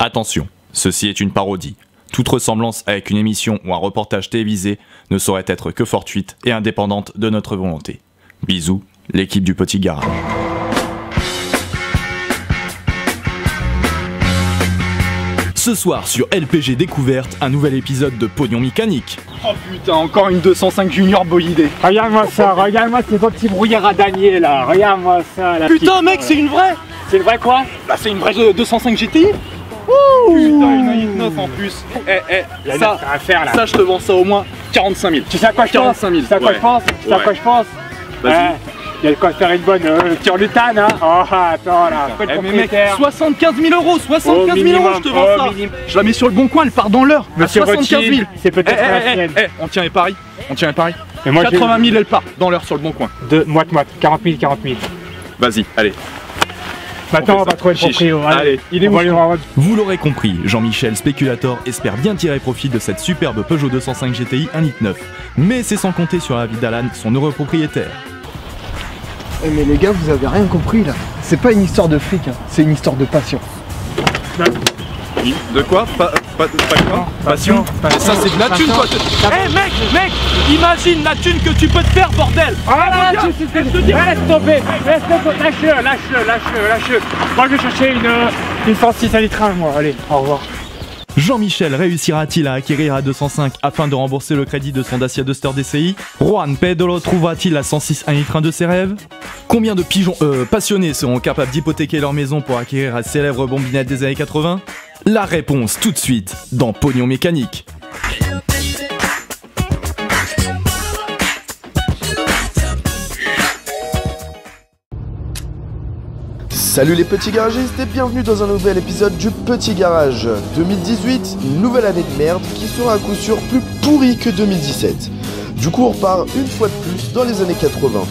Attention, ceci est une parodie. Toute ressemblance avec une émission ou un reportage télévisé ne saurait être que fortuite et indépendante de notre volonté. Bisous, l'équipe du Petit Garage. Ce soir sur LPG Découverte, un nouvel épisode de Pognon Mécanique. Oh putain, encore une 205 Junior boïdée. Regarde-moi ça, regarde-moi ces petits brouillards à Daniel là, regarde-moi ça. Putain mec, c'est une vraie. C'est une vraie quoi? Bah c'est une vraie 205 GTI. Ouh. Putain, une 9 en plus. Ça je te vends ça au moins 45 000. Tu sais à quoi je pense? 45 000. Tu sais à quoi je pense? Tu sais à quoi je pense? Vas-y. Il y a de quoi faire une bonne turlutane, hein. Oh attends là, mais mec, 75 000 euros, 75 000 euros, je te vends ça. Je la mets sur le bon coin, elle part dans l'heure. Monsieur 75 000. C'est peut-être la sienne. On tient les paris, on tient les paris. Et moi, 80 000 elle part dans l'heure sur le bon coin. De moite, 40 000, 40 000. Vas-y, allez. Maintenant on va trouver le proprio. Allez, il est où? Vous l'aurez compris, Jean-Michel Spéculator espère bien tirer profit de cette superbe Peugeot 205 GTI 1,9 litre. Mais c'est sans compter sur la vie d'Alan, son heureux propriétaire. Mais les gars, vous avez rien compris là. C'est pas une histoire de fric, hein. C'est une histoire de passion. De quoi? Pas quoi? Passion. Ça c'est de la thune quoi. Mec, imagine la thune que tu peux te faire, bordel. Ah là, laisse tomber, lâche-le. Moi je vais chercher une 106 à litre 1 moi, allez, au revoir. Jean-Michel réussira-t-il à acquérir la 205 afin de rembourser le crédit de son Dacia Duster DCI? Juan Pedro trouvera-t-il la 106 1,1 litre de ses rêves? Combien de pigeons passionnés seront capables d'hypothéquer leur maison pour acquérir la célèbre bombinette des années 80? La réponse tout de suite dans Pognon Mécanique. Salut les petits garagistes et bienvenue dans un nouvel épisode du Petit Garage. 2018, une nouvelle année de merde qui sera à coup sûr plus pourrie que 2017. Du coup on repart une fois de plus dans les années 80.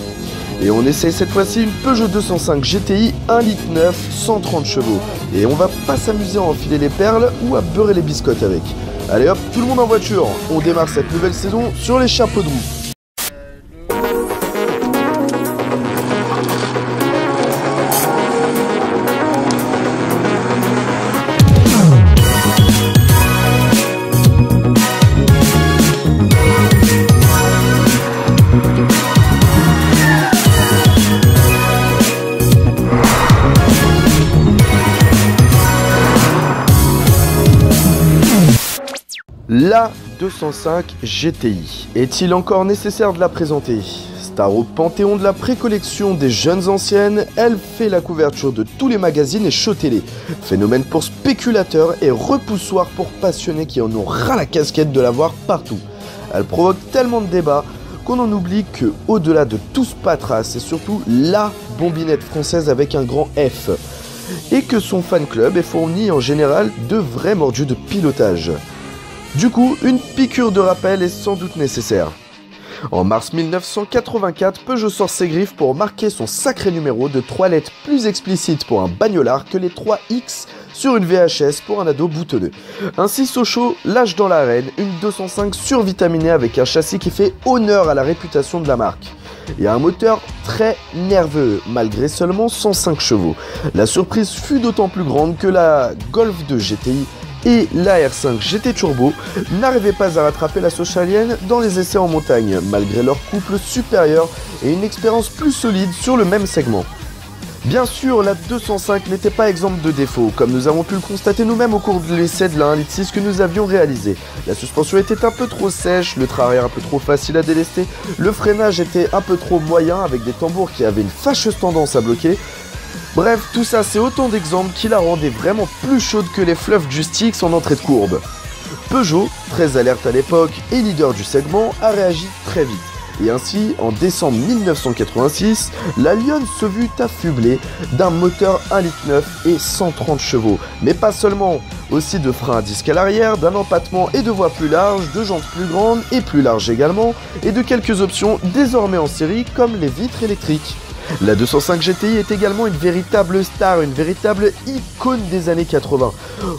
Et on essaye cette fois-ci une Peugeot 205 GTI 1,9 litre 130 chevaux. Et on va pas s'amuser à enfiler les perles ou à beurrer les biscottes avec. Allez hop, tout le monde en voiture, on démarre cette nouvelle saison sur les chapeaux de roue. La 205 GTI, est-il encore nécessaire de la présenter? Star au panthéon de la précollection des jeunes anciennes, elle fait la couverture de tous les magazines et shows télé. Phénomène pour spéculateurs et repoussoir pour passionnés qui en ont ras la casquette de la voir partout. Elle provoque tellement de débats qu'on en oublie que, au-delà de tout ce patras, c'est surtout LA bombinette française avec un grand F. Et que son fan club est fourni en général de vrais mordus de pilotage. Du coup, une piqûre de rappel est sans doute nécessaire. En mars 1984, Peugeot sort ses griffes pour marquer son sacré numéro de 3 lettres plus explicite pour un bagnolard que les 3 X sur une VHS pour un ado boutonneux. Ainsi Sochaux lâche dans l'arène une 205 survitaminée avec un châssis qui fait honneur à la réputation de la marque. Et un moteur très nerveux, malgré seulement 105 chevaux. La surprise fut d'autant plus grande que la Golf 2 GTI et la R5 GT Turbo n'arrivaient pas à rattraper la Sochalienne dans les essais en montagne, malgré leur couple supérieur et une expérience plus solide sur le même segment. Bien sûr, la 205 n'était pas exempte de défauts, comme nous avons pu le constater nous-mêmes au cours de l'essai de la 1,6 litre que nous avions réalisé. La suspension était un peu trop sèche, le train arrière un peu trop facile à délester, le freinage était un peu trop moyen avec des tambours qui avaient une fâcheuse tendance à bloquer. Bref, tout ça c'est autant d'exemples qui la rendaient vraiment plus chaude que les fluffs du Styx en entrée de courbe. Peugeot, très alerte à l'époque et leader du segment, a réagi très vite. Et ainsi, en décembre 1986, la Lionne se vit affublée d'un moteur 1,9 litre et 130 chevaux. Mais pas seulement, aussi de freins à disque à l'arrière, d'un empattement et de voies plus larges, de jantes plus grandes et plus larges également, et de quelques options désormais en série comme les vitres électriques. La 205 GTI est également une véritable star, une véritable icône des années 80.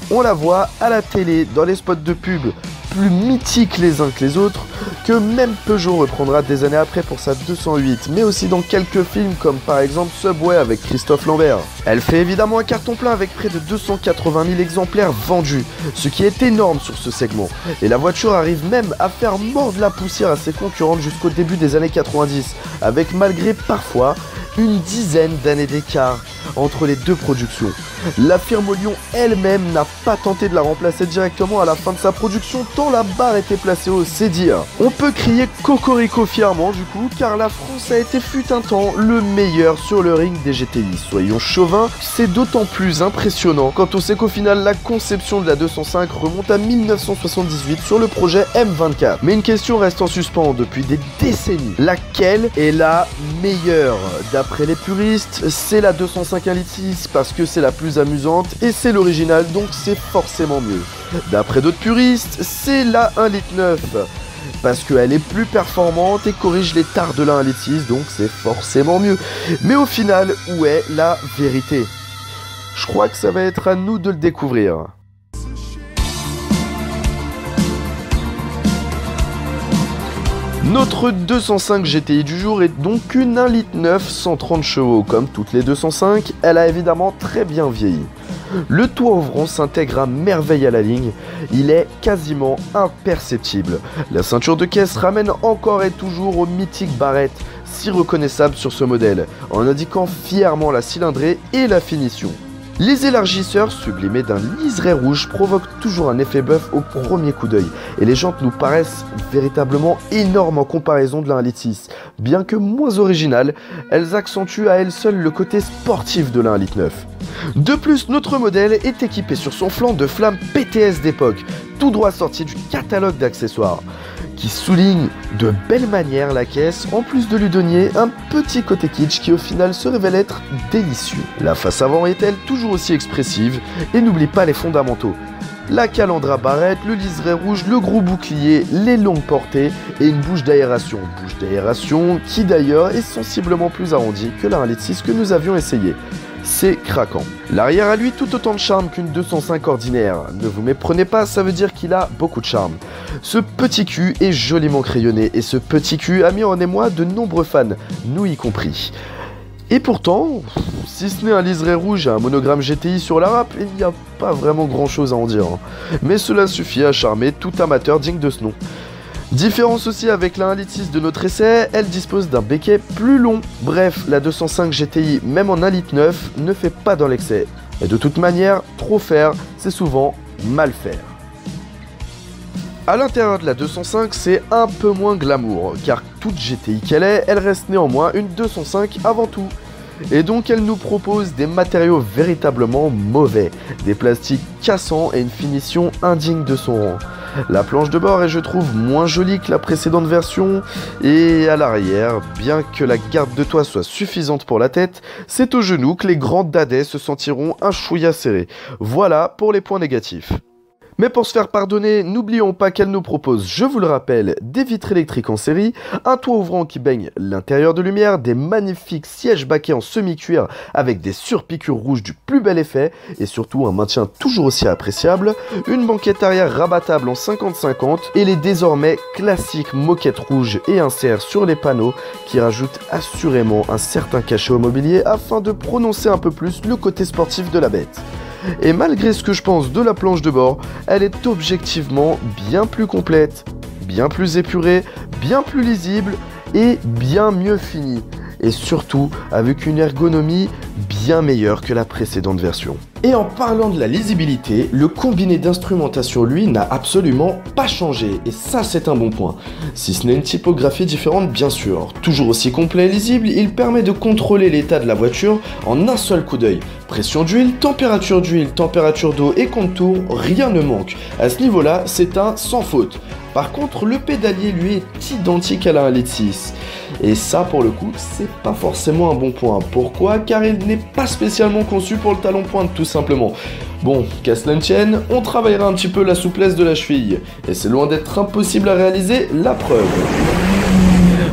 On la voit à la télé, dans les spots de pub, plus mythiques les uns que les autres, que même Peugeot reprendra des années après pour sa 208, mais aussi dans quelques films comme par exemple Subway avec Christophe Lambert. Elle fait évidemment un carton plein avec près de 280 000 exemplaires vendus, ce qui est énorme sur ce segment. Et la voiture arrive même à faire mordre la poussière à ses concurrentes jusqu'au début des années 90, avec malgré parfois une dizaine d'années d'écart entre les deux productions. La firme Lyon elle-même n'a pas tenté de la remplacer directement à la fin de sa production tant la barre était placée haut, c'est dire. On peut crier cocorico fièrement du coup, car la France a été fut un temps le meilleur sur le ring des GTI. Soyons chauvins, c'est d'autant plus impressionnant quand on sait qu'au final la conception de la 205 remonte à 1978 sur le projet M24. Mais une question reste en suspens depuis des décennies. Laquelle est la meilleure? D'après les puristes, c'est la 205 1,6 litre parce que c'est la plus amusante et c'est l'original, donc c'est forcément mieux. D'après d'autres puristes, c'est la 1,9 litre parce qu'elle est plus performante et corrige les tares de la 1,6 litre, donc c'est forcément mieux. Mais au final, où est la vérité? Je crois que ça va être à nous de le découvrir. Notre 205 GTI du jour est donc une 1,9 litre 130 chevaux. Comme toutes les 205, elle a évidemment très bien vieilli. Le toit ouvrant s'intègre à merveille à la ligne, il est quasiment imperceptible. La ceinture de caisse ramène encore et toujours au mythique barrette, si reconnaissable sur ce modèle, en indiquant fièrement la cylindrée et la finition. Les élargisseurs sublimés d'un liseré rouge provoquent toujours un effet bœuf au premier coup d'œil, et les jantes nous paraissent véritablement énormes en comparaison de la 1,6 litre. Bien que moins originales, elles accentuent à elles seules le côté sportif de la 1,9 litre. De plus, notre modèle est équipé sur son flanc de flammes PTS d'époque, tout droit sorti du catalogue d'accessoires, qui souligne de belle manière la caisse, en plus de lui donner un petit côté kitsch qui au final se révèle être délicieux. La face avant est-elle toujours aussi expressive, et n'oublie pas les fondamentaux. La calandre à barrette, le liseré rouge, le gros bouclier, les longues portées et une bouche d'aération. Bouche d'aération qui d'ailleurs est sensiblement plus arrondie que la 1,6 litre que nous avions essayé. C'est craquant. L'arrière a lui tout autant de charme qu'une 205 ordinaire. Ne vous méprenez pas, ça veut dire qu'il a beaucoup de charme. Ce petit cul est joliment crayonné et ce petit cul a mis en émoi de nombreux fans, nous y compris. Et pourtant, si ce n'est un liseré rouge et un monogramme GTI sur la râpe, il n'y a pas vraiment grand chose à en dire. Mais cela suffit à charmer tout amateur digne de ce nom. Différence aussi avec la 1,6 litre de notre essai, elle dispose d'un béquet plus long. Bref, la 205 GTI, même en 1,9 litre, ne fait pas dans l'excès. Et de toute manière, trop faire, c'est souvent mal faire. A l'intérieur de la 205, c'est un peu moins glamour, car toute GTI qu'elle est, elle reste néanmoins une 205 avant tout. Et donc elle nous propose des matériaux véritablement mauvais, des plastiques cassants et une finition indigne de son rang. La planche de bord est, je trouve, moins jolie que la précédente version, et à l'arrière, bien que la garde de toit soit suffisante pour la tête, c'est au genou que les grands dadais se sentiront un chouïa serrés. Voilà pour les points négatifs. Mais pour se faire pardonner, n'oublions pas qu'elle nous propose, je vous le rappelle, des vitres électriques en série, un toit ouvrant qui baigne l'intérieur de lumière, des magnifiques sièges baquets en semi-cuir avec des surpiqûres rouges du plus bel effet, et surtout un maintien toujours aussi appréciable, une banquette arrière rabattable en 50-50, et les désormais classiques moquettes rouges et inserts sur les panneaux qui rajoutent assurément un certain cachet au mobilier afin de prononcer un peu plus le côté sportif de la bête. Et malgré ce que je pense de la planche de bord, elle est objectivement bien plus complète, bien plus épurée, bien plus lisible et bien mieux finie. Et surtout avec une ergonomie bien meilleure que la précédente version. Et en parlant de la lisibilité, le combiné d'instrumentation lui n'a absolument pas changé, et ça c'est un bon point. Si ce n'est une typographie différente bien sûr, toujours aussi complet et lisible, il permet de contrôler l'état de la voiture en un seul coup d'œil. Pression d'huile, température d'eau et contour, rien ne manque. À ce niveau-là, c'est un sans faute. Par contre, le pédalier lui est identique à la 1,6 litre. Et ça, pour le coup, c'est pas forcément un bon point. Pourquoi? Car il n'est pas spécialement conçu pour le talon pointe, tout simplement. Bon, qu'à cela ne tienne, on travaillera un petit peu la souplesse de la cheville. Et c'est loin d'être impossible à réaliser, la preuve.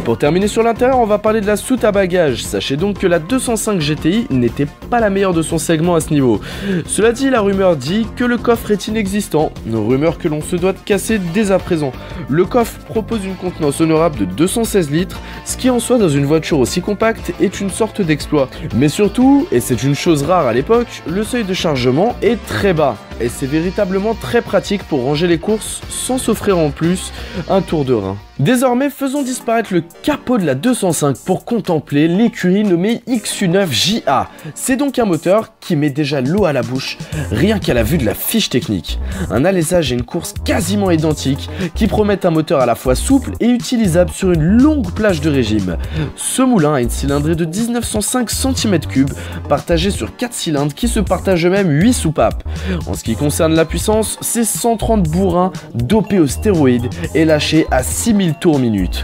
Pour terminer sur l'intérieur, on va parler de la soute à bagages. Sachez donc que la 205 GTI n'était pas la meilleure de son segment à ce niveau. Cela dit, la rumeur dit que le coffre est inexistant, une rumeur que l'on se doit de casser dès à présent. Le coffre propose une contenance honorable de 216 litres, ce qui en soi dans une voiture aussi compacte est une sorte d'exploit. Mais surtout, et c'est une chose rare à l'époque, le seuil de chargement est très bas. Et c'est véritablement très pratique pour ranger les courses sans s'offrir en plus un tour de rein. Désormais, faisons disparaître le capot de la 205 pour contempler l'écurie nommée XU9JA. C'est donc un moteur qui met déjà l'eau à la bouche, rien qu'à la vue de la fiche technique. Un alésage et une course quasiment identiques qui promettent un moteur à la fois souple et utilisable sur une longue plage de régime. Ce moulin a une cylindrée de 1905 cm3, partagée sur 4 cylindres qui se partagent même 8 soupapes. En ce qui concerne la puissance, c'est 130 bourrins dopés aux stéroïdes et lâchés à 6000 tours minute.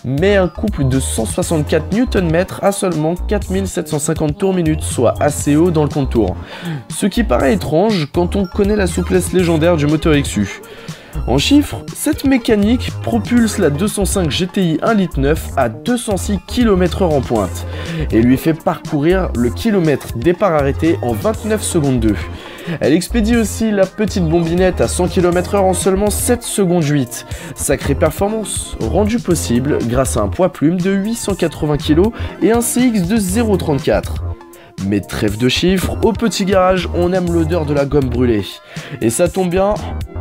Mais un couple de 164 Nm à seulement 4750 tours minute, soit assez haut dans le contour. Ce qui paraît étrange quand on connaît la souplesse légendaire du moteur XU. En chiffres, cette mécanique propulse la 205 GTI 1,9 litre à 206 km/h en pointe et lui fait parcourir le kilomètre départ arrêté en 29 secondes 2. Elle expédie aussi la petite bombinette à 100 km/h en seulement 7 secondes 8. Sacrée performance, rendue possible grâce à un poids plume de 880 kg et un CX de 0,34. Mais trêve de chiffres, au petit garage, on aime l'odeur de la gomme brûlée. Et ça tombe bien,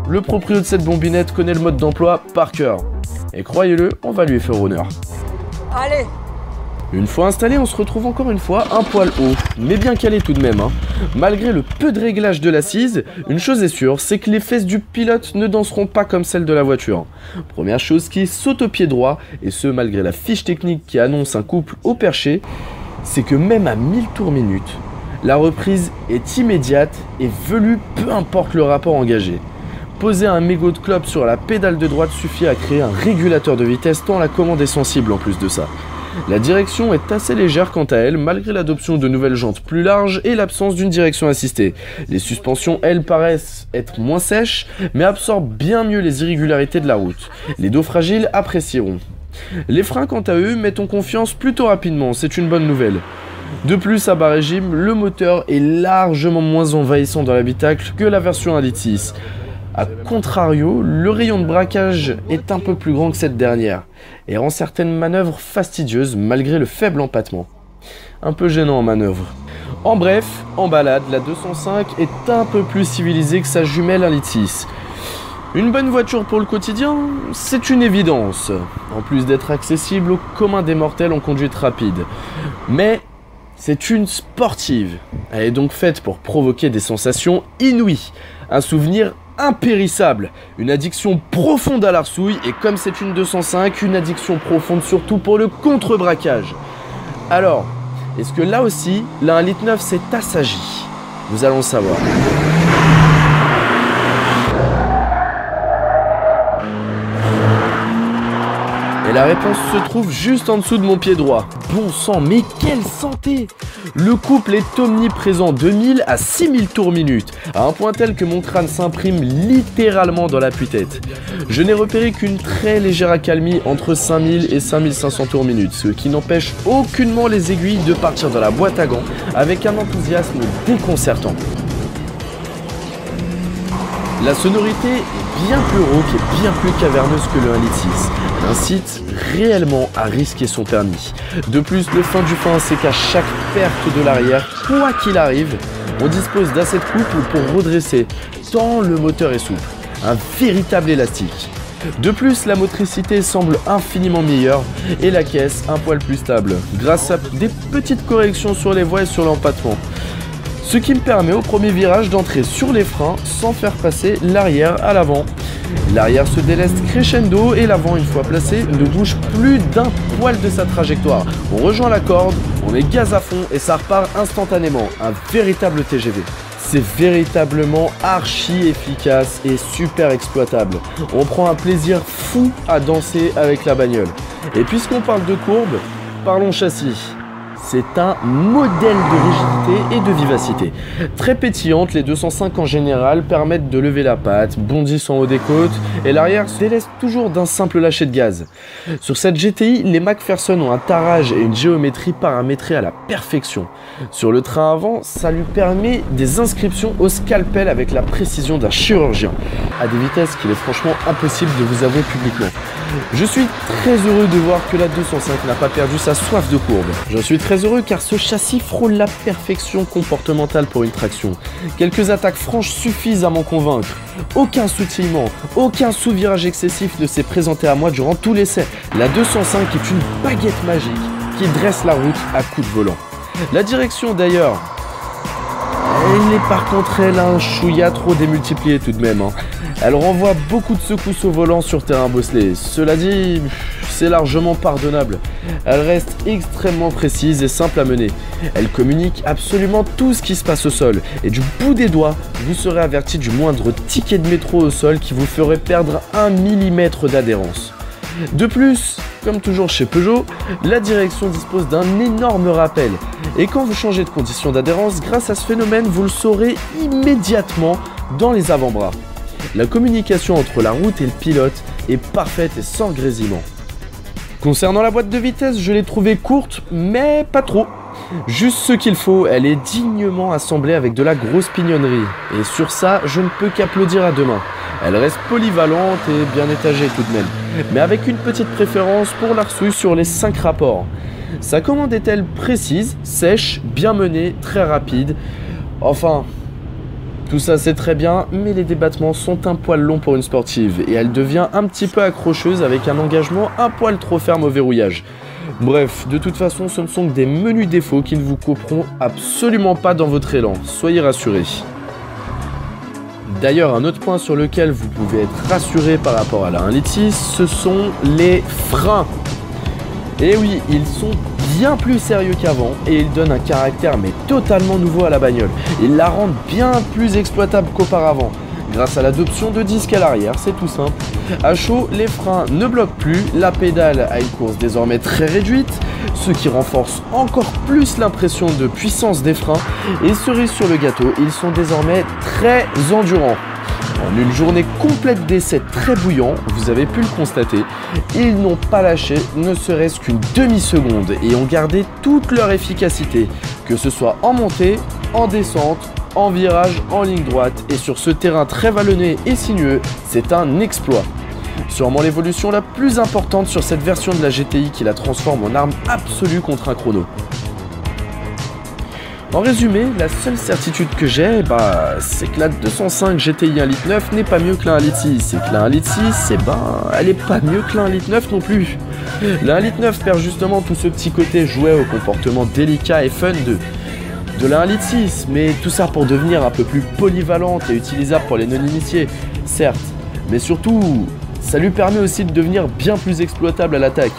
le proprio de cette bombinette connaît le mode d'emploi par cœur. Et croyez-le, on va lui faire honneur. Allez! Une fois installé, on se retrouve encore une fois un poil haut, mais bien calé tout de même. Malgré le peu de réglage de l'assise, une chose est sûre, c'est que les fesses du pilote ne danseront pas comme celles de la voiture. Première chose qui saute au pied droit, et ce malgré la fiche technique qui annonce un couple au perché, c'est que même à 1000 tours minute, la reprise est immédiate et velue peu importe le rapport engagé. Poser un mégot de clope sur la pédale de droite suffit à créer un régulateur de vitesse tant la commande est sensible en plus de ça. La direction est assez légère quant à elle, malgré l'adoption de nouvelles jantes plus larges et l'absence d'une direction assistée. Les suspensions, elles, paraissent être moins sèches, mais absorbent bien mieux les irrégularités de la route. Les dos fragiles apprécieront. Les freins, quant à eux, mettent en confiance plutôt rapidement, c'est une bonne nouvelle. De plus, à bas régime, le moteur est largement moins envahissant dans l'habitacle que la version 1,6 litre. A contrario, le rayon de braquage est un peu plus grand que cette dernière et rend certaines manœuvres fastidieuses malgré le faible empattement. Un peu gênant en manœuvre. En bref, en balade, la 205 est un peu plus civilisée que sa jumelle 1,6 litre. Une bonne voiture pour le quotidien, c'est une évidence, en plus d'être accessible au commun des mortels en conduite rapide. Mais c'est une sportive. Elle est donc faite pour provoquer des sensations inouïes, un souvenir impérissable, une addiction profonde à l'arsouille et comme c'est une 205, une addiction profonde surtout pour le contre-braquage. Alors, est-ce que là aussi, la 1,9 litre s'est assagie? Nous allons le savoir. Et la réponse se trouve juste en dessous de mon pied droit. Bon sang, mais quelle santé! Le couple est omniprésent de 1000 à 6000 tours minute, à un point tel que mon crâne s'imprime littéralement dans l'appui-tête. Je n'ai repéré qu'une très légère accalmie entre 5000 et 5500 tours minute, ce qui n'empêche aucunement les aiguilles de partir dans la boîte à gants avec un enthousiasme déconcertant. La sonorité est bien plus rauque et bien plus caverneuse que le 1,6 litre, incite réellement à risquer son permis. De plus, le fin du fin, c'est qu'à chaque perte de l'arrière, quoi qu'il arrive, on dispose d'assez de couple pour redresser, tant le moteur est souple, un véritable élastique. De plus, la motricité semble infiniment meilleure et la caisse un poil plus stable, grâce à des petites corrections sur les voies et sur l'empattement. Ce qui me permet au premier virage d'entrer sur les freins sans faire passer l'arrière à l'avant. L'arrière se déleste crescendo et l'avant, une fois placé, ne bouge plus d'un poil de sa trajectoire. On rejoint la corde, on met gaz à fond et ça repart instantanément. Un véritable TGV. C'est véritablement archi efficace et super exploitable. On prend un plaisir fou à danser avec la bagnole. Et puisqu'on parle de courbe, parlons châssis. c'est un modèle de rigidité et de vivacité. Très pétillante, les 205 en général permettent de lever la patte, bondissent en haut des côtes et l'arrière se délaisse toujours d'un simple lâcher de gaz. Sur cette GTI, les McPherson ont un tarage et une géométrie paramétrée à la perfection. Sur le train avant, ça lui permet des inscriptions au scalpel avec la précision d'un chirurgien, à des vitesses qu'il est franchement impossible de vous avouer publiquement. Je suis très heureux de voir que la 205 n'a pas perdu sa soif de courbe. J'en suis très heureux car ce châssis frôle la perfection comportementale pour une traction. Quelques attaques franches suffisent à m'en convaincre. Aucun sautillement, aucun sous-virage excessif ne s'est présenté à moi durant tout l'essai. La 205 est une baguette magique qui dresse la route à coups de volant. La direction d'ailleurs, elle est par contre elle a un chouïa trop démultiplié tout de même. Elle renvoie beaucoup de secousses au volant sur terrain bosselé. Cela dit, c'est largement pardonnable. Elle reste extrêmement précise et simple à mener. Elle communique absolument tout ce qui se passe au sol. Et du bout des doigts, vous serez averti du moindre ticket de métro au sol qui vous ferait perdre 1 mm d'adhérence. De plus, comme toujours chez Peugeot, la direction dispose d'un énorme rappel. Et quand vous changez de condition d'adhérence, grâce à ce phénomène, vous le saurez immédiatement dans les avant-bras. La communication entre la route et le pilote est parfaite et sans grésillement. Concernant la boîte de vitesse, je l'ai trouvée courte, mais pas trop. Juste ce qu'il faut, elle est dignement assemblée avec de la grosse pignonnerie. Et sur ça, je ne peux qu'applaudir à deux mains. Elle reste polyvalente et bien étagée tout de même, mais avec une petite préférence pour la reçue sur les 5 rapports. Sa commande est-elle précise, sèche, bien menée, très rapide? Enfin, tout ça c'est très bien, mais les débattements sont un poil longs pour une sportive et elle devient un petit peu accrocheuse avec un engagement un poil trop ferme au verrouillage. Bref, de toute façon, ce ne sont que des menus défauts qui ne vous couperont absolument pas dans votre élan, soyez rassurés. D'ailleurs, un autre point sur lequel vous pouvez être rassuré par rapport à la 1,6 litre, ce sont les freins. Et oui, ils sont bien plus sérieux qu'avant et ils donnent un caractère mais totalement nouveau à la bagnole. Ils la rendent bien plus exploitable qu'auparavant. Grâce à l'adoption de disques à l'arrière, c'est tout simple. À chaud, les freins ne bloquent plus, la pédale a une course désormais très réduite, ce qui renforce encore plus l'impression de puissance des freins. Et cerise sur le gâteau, ils sont désormais très endurants. En une journée complète d'essais très bouillants, vous avez pu le constater, ils n'ont pas lâché ne serait-ce qu'une demi-seconde et ont gardé toute leur efficacité, que ce soit en montée, en descente, en virage, en ligne droite et sur ce terrain très vallonné et sinueux, c'est un exploit. Sûrement l'évolution la plus importante sur cette version de la GTI qui la transforme en arme absolue contre un chrono. En résumé, la seule certitude que j'ai, c'est que la 205 GTI 1,9 litre n'est pas mieux que la 1,6 litre. Et que la 1,6 litre, elle est pas mieux que la 1,9 litre non plus. La 1,9 litre perd justement tout ce petit côté jouet au comportement délicat et fun de la 1,6 litre, mais tout ça pour devenir un peu plus polyvalente et utilisable pour les non-initiés, certes. Mais surtout, ça lui permet aussi de devenir bien plus exploitable à l'attaque.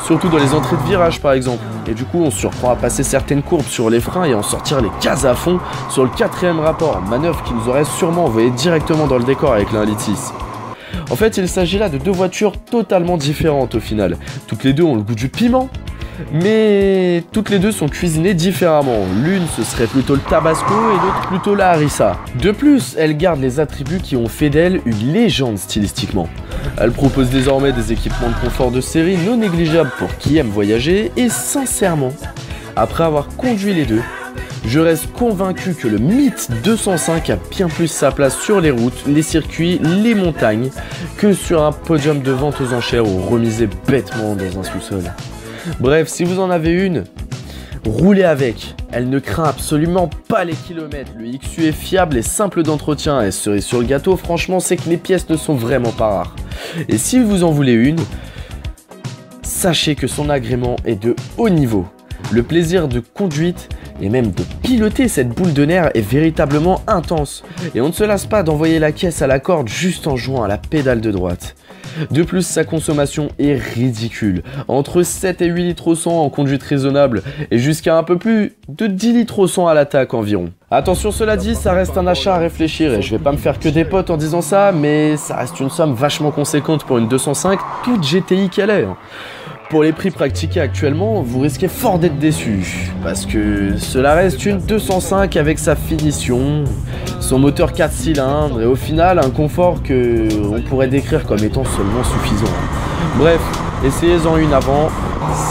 Surtout dans les entrées de virage par exemple. Et du coup on se surprend à passer certaines courbes sur les freins et en sortir les cases à fond sur le 4e rapport, manœuvre qui nous aurait sûrement envoyé directement dans le décor avec la 1,6 litre. En fait il s'agit là de deux voitures totalement différentes au final. Toutes les deux ont le goût du piment, mais toutes les deux sont cuisinées différemment. L'une ce serait plutôt le Tabasco et l'autre plutôt la Harissa. De plus, elles gardent les attributs qui ont fait d'elle une légende stylistiquement. Elle propose désormais des équipements de confort de série non négligeables pour qui aime voyager et sincèrement, après avoir conduit les deux, je reste convaincu que le mythe 205 a bien plus sa place sur les routes, les circuits, les montagnes que sur un podium de vente aux enchères ou remisé bêtement dans un sous-sol. Bref, si vous en avez une, roulez avec. Elle ne craint absolument pas les kilomètres. Le XU est fiable et simple d'entretien. Et cerise sur le gâteau, franchement, c'est que les pièces ne sont vraiment pas rares. Et si vous en voulez une, sachez que son agrément est de haut niveau. Le plaisir de conduite et même de piloter cette boule de nerfs est véritablement intense. Et on ne se lasse pas d'envoyer la caisse à la corde juste en jouant à la pédale de droite. De plus, sa consommation est ridicule, entre 7 et 8 litres au 100 en conduite raisonnable et jusqu'à un peu plus de 10 litres au 100 à l'attaque environ. Attention, cela dit, ça reste un achat à réfléchir et je vais pas me faire que des potes en disant ça, mais ça reste une somme vachement conséquente pour une 205, toute GTI qu'elle est. Pour les prix pratiqués actuellement, vous risquez fort d'être déçus, parce que cela reste une 205 avec sa finition, son moteur 4 cylindres et au final un confort que on pourrait décrire comme étant seulement suffisant. Bref, essayez-en une avant,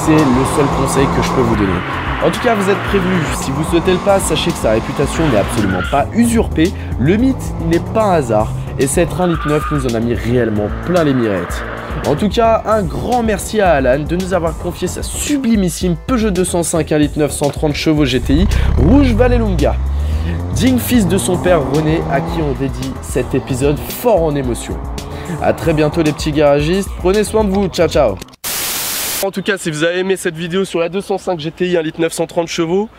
c'est le seul conseil que je peux vous donner. En tout cas, vous êtes prévenus, si vous souhaitez le pass, sachez que sa réputation n'est absolument pas usurpée, le mythe n'est pas un hasard, et cette 1,9 litre nous en a mis réellement plein les mirettes. En tout cas, un grand merci à Alan de nous avoir confié sa sublimissime Peugeot 205 1,9 litre 130 chevaux GTI Rouge Vallelunga. Digne fils de son père René, à qui on dédie cet épisode fort en émotion. A très bientôt les petits garagistes, prenez soin de vous, ciao ciao. En tout cas, si vous avez aimé cette vidéo sur la 205 GTI 1,9 litre 130 chevaux,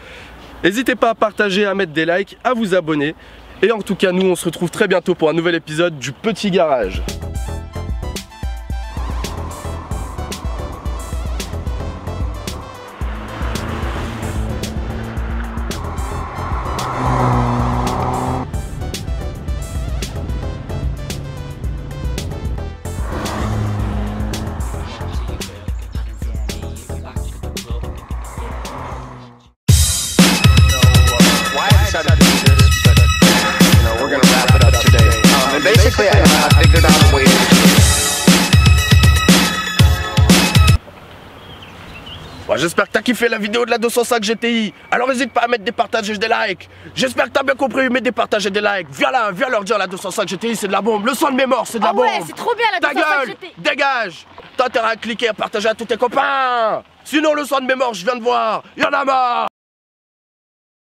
n'hésitez pas à partager, à mettre des likes, à vous abonner. Et en tout cas, nous on se retrouve très bientôt pour un nouvel épisode du Petit Garage. Basically, I figured out a way. Ouais, j'espère que t'as kiffé la vidéo de la 205 GTI. Alors n'hésite pas à mettre des partages et des likes. J'espère que t'as bien compris, mets des partages et des likes. Viens là, viens leur dire la 205 GTI c'est de la bombe. Le son de mes morts c'est de la bombe. Ouais, c'est trop bien la 205 GTI. Dégage. T'as intérêt à cliquer, à partager à tous tes copains. Sinon le son de mes morts je viens de voir, y'en a marre.